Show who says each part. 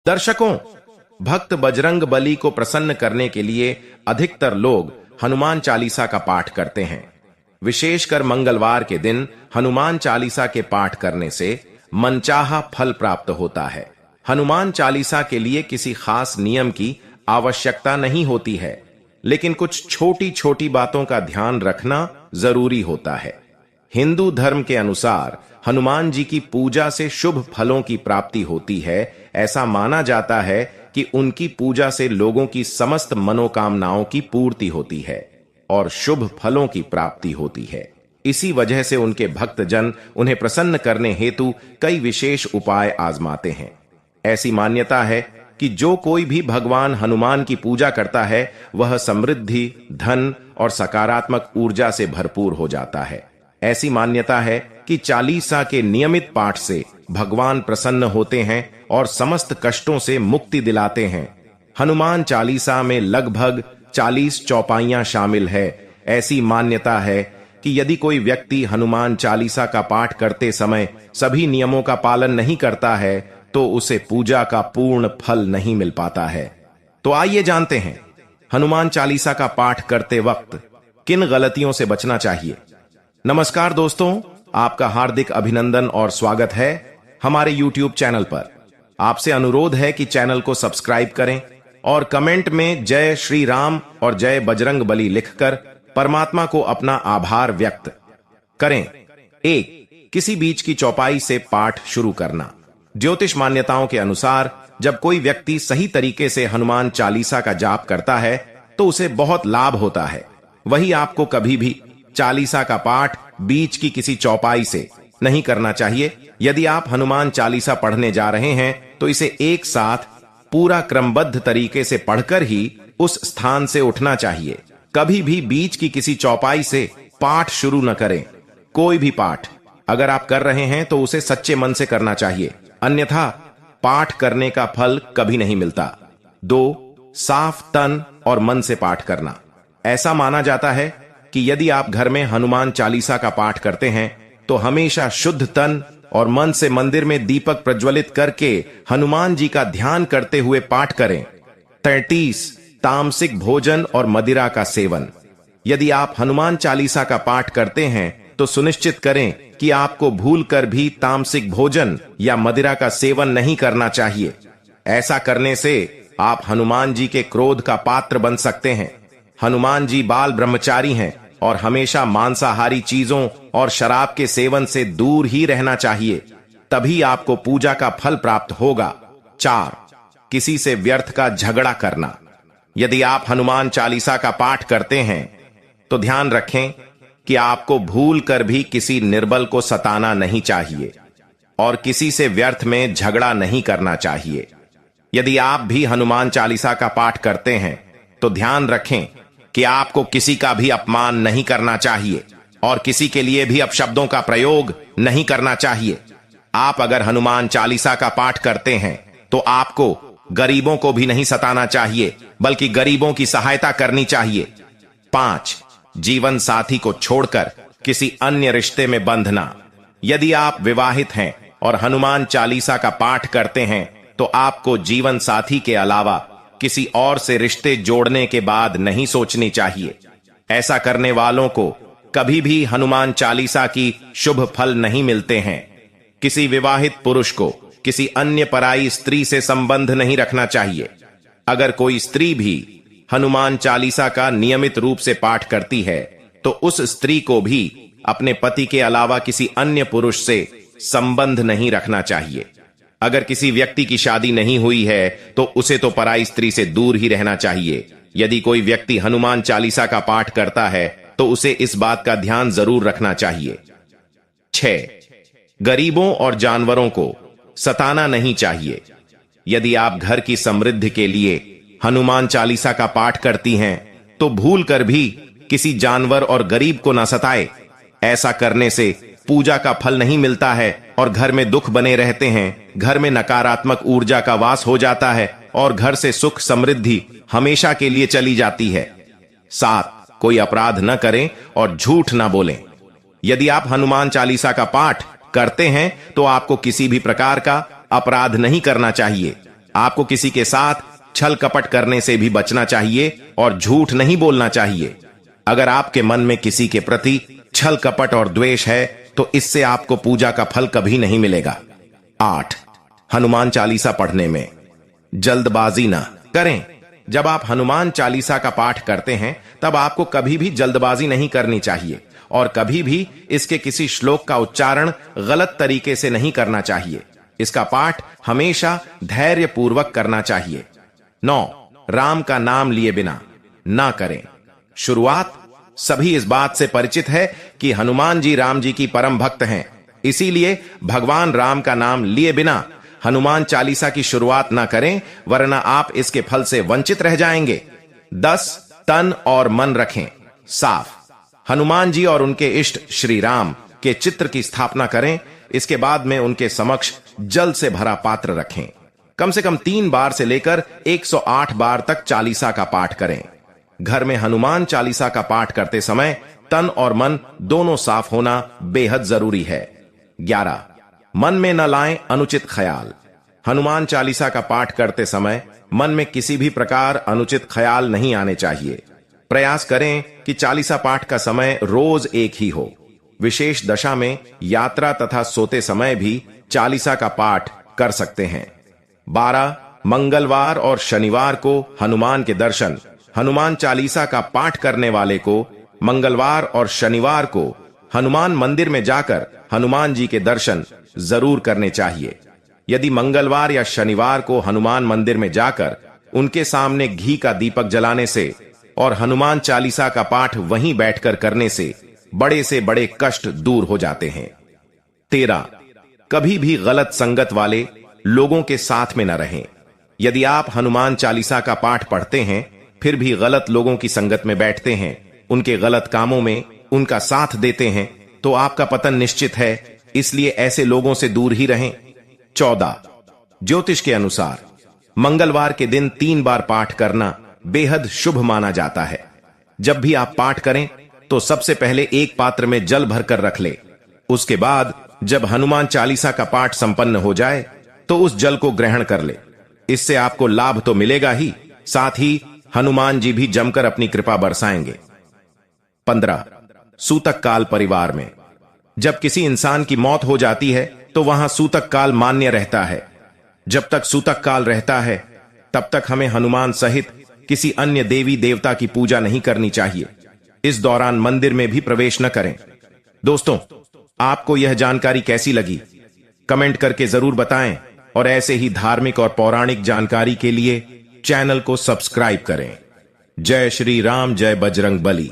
Speaker 1: दर्शकों, भक्त बजरंग बली को प्रसन्न करने के लिए अधिकतर लोग हनुमान चालीसा का पाठ करते हैं। विशेषकर मंगलवार के दिन हनुमान चालीसा के पाठ करने से मनचाहा फल प्राप्त होता है। हनुमान चालीसा के लिए किसी खास नियम की आवश्यकता नहीं होती है, लेकिन कुछ छोटी छोटी बातों का ध्यान रखना जरूरी होता है। हिंदू धर्म के अनुसार हनुमान जी की पूजा से शुभ फलों की प्राप्ति होती है। ऐसा माना जाता है कि उनकी पूजा से लोगों की समस्त मनोकामनाओं की पूर्ति होती है और शुभ फलों की प्राप्ति होती है। इसी वजह से उनके भक्तजन उन्हें प्रसन्न करने हेतु कई विशेष उपाय आजमाते हैं। ऐसी मान्यता है कि जो कोई भी भगवान हनुमान की पूजा करता है, वह समृद्धि, धन और सकारात्मक ऊर्जा से भरपूर हो जाता है। ऐसी मान्यता है कि चालीसा के नियमित पाठ से भगवान प्रसन्न होते हैं और समस्त कष्टों से मुक्ति दिलाते हैं। हनुमान चालीसा में लगभग 40 चौपाइयां शामिल है। ऐसी मान्यता है कि यदि कोई व्यक्ति हनुमान चालीसा का पाठ करते समय सभी नियमों का पालन नहीं करता है, तो उसे पूजा का पूर्ण फल नहीं मिल पाता है। तो आइए जानते हैं, हनुमान चालीसा का पाठ करते वक्त किन गलतियों से बचना चाहिए। नमस्कार दोस्तों, आपका हार्दिक अभिनंदन और स्वागत है हमारे YouTube चैनल पर। आपसे अनुरोध है कि चैनल को सब्सक्राइब करें और कमेंट में जय श्री राम और जय बजरंग बली लिखकर परमात्मा को अपना आभार व्यक्त करें। 1. किसी बीच की चौपाई से पाठ शुरू करना। ज्योतिष मान्यताओं के अनुसार जब कोई व्यक्ति सही तरीके से हनुमान चालीसा का जाप करता है तो उसे बहुत लाभ होता है। वही आपको कभी भी चालीसा का पाठ बीच की किसी चौपाई से नहीं करना चाहिए। यदि आप हनुमान चालीसा पढ़ने जा रहे हैं तो इसे एक साथ पूरा क्रमबद्ध तरीके से पढ़कर ही उस स्थान से उठना चाहिए। कभी भी बीच की किसी चौपाई से पाठ शुरू न करें। कोई भी पाठ अगर आप कर रहे हैं तो उसे सच्चे मन से करना चाहिए, अन्यथा पाठ करने का फल कभी नहीं मिलता। 2. साफ तन और मन से पाठ करना। ऐसा माना जाता है कि यदि आप घर में हनुमान चालीसा का पाठ करते हैं तो हमेशा शुद्ध तन और मन से मंदिर में दीपक प्रज्वलित करके हनुमान जी का ध्यान करते हुए पाठ करें। 33. तामसिक भोजन और मदिरा का सेवन। यदि आप हनुमान चालीसा का पाठ करते हैं तो सुनिश्चित करें कि आपको भूलकर भी तामसिक भोजन या मदिरा का सेवन नहीं करना चाहिए। ऐसा करने से आप हनुमान जी के क्रोध का पात्र बन सकते हैं। हनुमान जी बाल ब्रह्मचारी हैं और हमेशा मांसाहारी चीजों और शराब के सेवन से दूर ही रहना चाहिए, तभी आपको पूजा का फल प्राप्त होगा। 4. किसी से व्यर्थ का झगड़ा करना। यदि आप हनुमान चालीसा का पाठ करते हैं तो ध्यान रखें कि आपको भूल कर भी किसी निर्बल को सताना नहीं चाहिए और किसी से व्यर्थ में झगड़ा नहीं करना चाहिए। यदि आप भी हनुमान चालीसा का पाठ करते हैं तो ध्यान रखें कि आपको किसी का भी अपमान नहीं करना चाहिए और किसी के लिए भी अपशब्दों का प्रयोग नहीं करना चाहिए। आप अगर हनुमान चालीसा का पाठ करते हैं तो आपको गरीबों को भी नहीं सताना चाहिए, बल्कि गरीबों की सहायता करनी चाहिए। 5. जीवन साथी को छोड़कर किसी अन्य रिश्ते में बंधना। यदि आप विवाहित हैं और हनुमान चालीसा का पाठ करते हैं तो आपको जीवन साथी के अलावा किसी और से रिश्ते जोड़ने के बाद नहीं सोचनी चाहिए। ऐसा करने वालों को कभी भी हनुमान चालीसा की शुभ फल नहीं मिलते हैं। किसी विवाहित पुरुष को किसी अन्य पराई स्त्री से संबंध नहीं रखना चाहिए। अगर कोई स्त्री भी हनुमान चालीसा का नियमित रूप से पाठ करती है तो उस स्त्री को भी अपने पति के अलावा किसी अन्य पुरुष से संबंध नहीं रखना चाहिए। अगर किसी व्यक्ति की शादी नहीं हुई है तो उसे तो पराई स्त्री से दूर ही रहना चाहिए। यदि कोई व्यक्ति हनुमान चालीसा का पाठ करता है तो उसे इस बात का ध्यान जरूर रखना चाहिए। 6. गरीबों और जानवरों को सताना नहीं चाहिए। यदि आप घर की समृद्धि के लिए हनुमान चालीसा का पाठ करती हैं तो भूल कर भी किसी जानवर और गरीब को ना सताए। ऐसा करने से पूजा का फल नहीं मिलता है और घर में दुख बने रहते हैं। घर में नकारात्मक ऊर्जा का वास हो जाता है और घर से सुख समृद्धि हमेशा के लिए चली जाती है। 7. कोई अपराध न करें और झूठ न बोलें। यदि आप हनुमान चालीसा का पाठ करते हैं तो आपको किसी भी प्रकार का अपराध नहीं करना चाहिए। आपको किसी के साथ छल कपट करने से भी बचना चाहिए और झूठ नहीं बोलना चाहिए। अगर आपके मन में किसी के प्रति छल कपट और द्वेष है तो इससे आपको पूजा का फल कभी नहीं मिलेगा। 8. हनुमान चालीसा पढ़ने में जल्दबाजी न करें। जब आप हनुमान चालीसा का पाठ करते हैं तब आपको कभी भी जल्दबाजी नहीं करनी चाहिए और कभी भी इसके किसी श्लोक का उच्चारण गलत तरीके से नहीं करना चाहिए। इसका पाठ हमेशा धैर्य पूर्वक करना चाहिए। 9. राम का नाम लिए बिना ना करें। शुरुआत सभी इस बात से परिचित है कि हनुमान जी राम जी की परम भक्त हैं, इसीलिए भगवान राम का नाम लिए बिना हनुमान चालीसा की शुरुआत ना करें, वरना आप इसके फल से वंचित रह जाएंगे। 10. तन और मन रखें साफ। हनुमान जी और उनके इष्ट श्री राम के चित्र की स्थापना करें। इसके बाद में उनके समक्ष जल से भरा पात्र रखें। कम से कम 3 बार से लेकर 108 बार तक चालीसा का पाठ करें। घर में हनुमान चालीसा का पाठ करते समय तन और मन दोनों साफ होना बेहद जरूरी है। 11. मन में न लाएं अनुचित ख्याल। हनुमान चालीसा का पाठ करते समय मन में किसी भी प्रकार अनुचित ख्याल नहीं आने चाहिए। प्रयास करें कि चालीसा पाठ का समय रोज एक ही हो। विशेष दशा में यात्रा तथा सोते समय भी चालीसा का पाठ कर सकते हैं। 12. मंगलवार और शनिवार को हनुमान के दर्शन। हनुमान चालीसा का पाठ करने वाले को मंगलवार और शनिवार को हनुमान मंदिर में जाकर हनुमान जी के दर्शन जरूर करने चाहिए। यदि मंगलवार या शनिवार को हनुमान मंदिर में जाकर उनके सामने घी का दीपक जलाने से और हनुमान चालीसा का पाठ वहीं बैठकर करने से बड़े कष्ट दूर हो जाते हैं। 13. कभी भी गलत संगत वाले लोगों के साथ में न रहें। यदि आप हनुमान चालीसा का पाठ पढ़ते हैं फिर भी गलत लोगों की संगत में बैठते हैं, उनके गलत कामों में उनका साथ देते हैं, तो आपका पतन निश्चित है, इसलिए ऐसे लोगों से दूर ही रहें। 14. ज्योतिष के अनुसार मंगलवार के दिन 3 बार पाठ करना बेहद शुभ माना जाता है। जब भी आप पाठ करें तो सबसे पहले एक पात्र में जल भरकर रख ले। उसके बाद जब हनुमान चालीसा का पाठ संपन्न हो जाए तो उस जल को ग्रहण कर ले। इससे आपको लाभ तो मिलेगा ही, साथ ही हनुमान जी भी जमकर अपनी कृपा बरसाएंगे। 15. सूतक काल परिवार में जब किसी इंसान की मौत हो जाती है तो वहां सूतक काल मान्य रहता है। जब तक सूतक काल रहता है तब तक हमें हनुमान सहित किसी अन्य देवी देवता की पूजा नहीं करनी चाहिए। इस दौरान मंदिर में भी प्रवेश न करें। दोस्तों, आपको यह जानकारी कैसी लगी? कमेंट करके जरूर बताएं और ऐसे ही धार्मिक और पौराणिक जानकारी के लिए चैनल को सब्सक्राइब करें। जय श्री राम, जय बजरंग बली।